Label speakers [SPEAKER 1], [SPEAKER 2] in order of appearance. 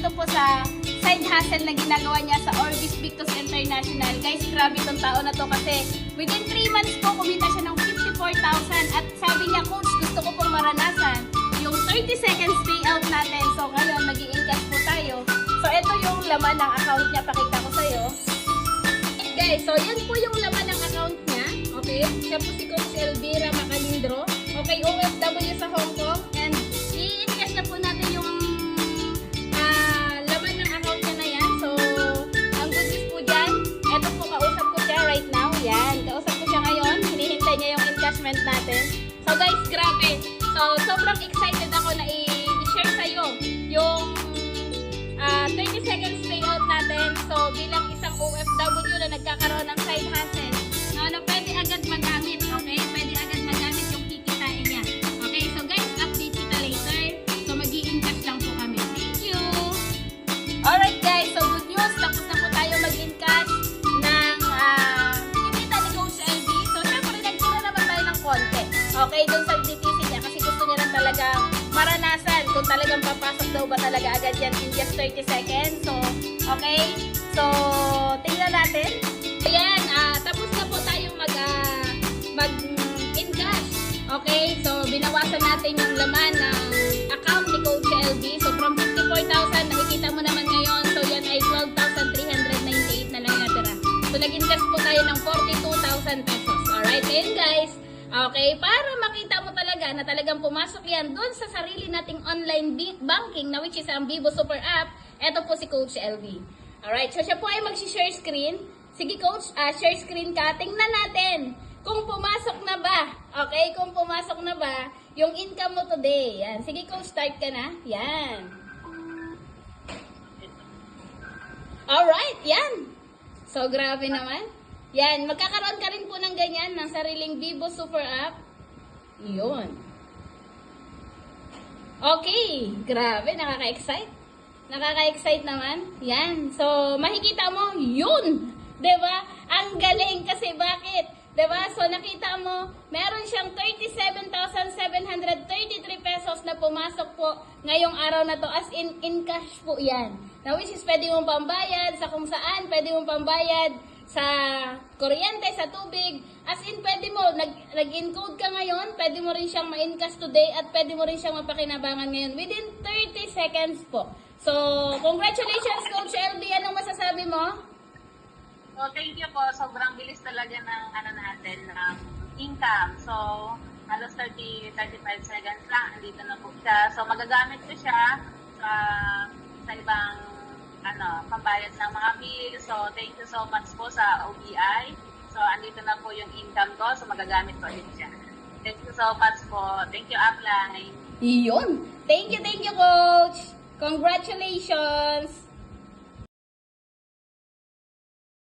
[SPEAKER 1] dito po sa side hustle na ginagawa niya sa Orbis Victus International. Guys, grabe itong tao na to kasi within 3 months po, kumita siya ng 54,000. At sabi niya, coach, gusto ko pong maranasan yung 30 seconds payout natin. So ngayon, mag-i-encash po tayo. So ito yung laman ng account niya, pakita ko sa'yo. Guys, so yan po yung laman ng account niya. Okay, siya po si Coach Elvira Macalindro. Okay, OFW sa Hong Kong. And i-encash na po natin yung laman ng account niya na yan. So, ang good news po dyan, eto po, kausap ko siya right now. Yan, kausap ko siya ngayon. Hinihintay niya yung encashment natin. So guys, grabe. So, sobrang excited ako na i-share sa'yo yung 30 seconds payout natin. So, bilang isang OFW na nagkakaroon ng side hustle, na pwede agad magamit, okay? Pwede agad magamit yung kikitain niya. Okay, so guys, update kita later. So, mag-i-encash lang po kami. Thank you! Alright guys, so good news. Tapos na po tayo mag-encash ng kinita ni Coach LB. So, syempre, nagtira naman tayo ng konti. Okay, dun sa DTC niya kasi gusto niya lang talagang maranasan kung talagang papasok daw ba talaga agad yan in just 30 seconds. So, okay? So, tingnan natin. Ayan, tapos na po tayong mag-encash. Okay? So, binawasan natin yung laman ng account ni Coach LB. So, from 54,000, nakikita mo naman ngayon. So, yan ay 12,398 na lang natira. So, nag-encash po tayo ng 42,000 pesos. Alright? Ngayon guys, okay, para makita mo talaga na talagang pumasok yan doon sa sarili nating online banking na which is ang Vivo Super App, eto po si Coach LV. Alright, so siya po ay mag-share screen. Sige Coach, share screen ka. Tingnan natin kung pumasok na ba. Okay, kung pumasok na ba yung income mo today. Yan. Sige Coach, start ka na. Yan. Alright, yan. So, grabe naman. Yan, magkakaroon ka rin po ng ganyan, ng sariling Vivo Super App. Yun. Okay, grabe, nakaka-excite. Nakaka-excite naman. Yan, so makikita mo, yun! Diba? Ang galing kasi bakit? Diba? So nakita mo, meron siyang 37,733 pesos na pumasok po ngayong araw na to as in cash po yan. Now which is pwede mong pambayad sa kung saan, pwede mong pambayad sa kuryente, sa tubig, as in pwede mo, nag-encode ka ngayon, pwede mo rin siyang ma-encash today at pwede mo rin siyang mapakinabangan ngayon within 30 seconds po. So, congratulations Coach LB, anong masasabi mo?
[SPEAKER 2] So, thank you po. Sobrang bilis talaga ng natin, ng income. So, halos 35 seconds lang, andito na po siya. So, magagamit ko siya sa ibang pambayad ng mga bills. So, thank you so much po sa OBI. So, andito na po yung income ko. So, magagamit ko ulit siya. Thank you so much po. Thank you, Upline.
[SPEAKER 1] Iyon. Thank you, Coach. Congratulations.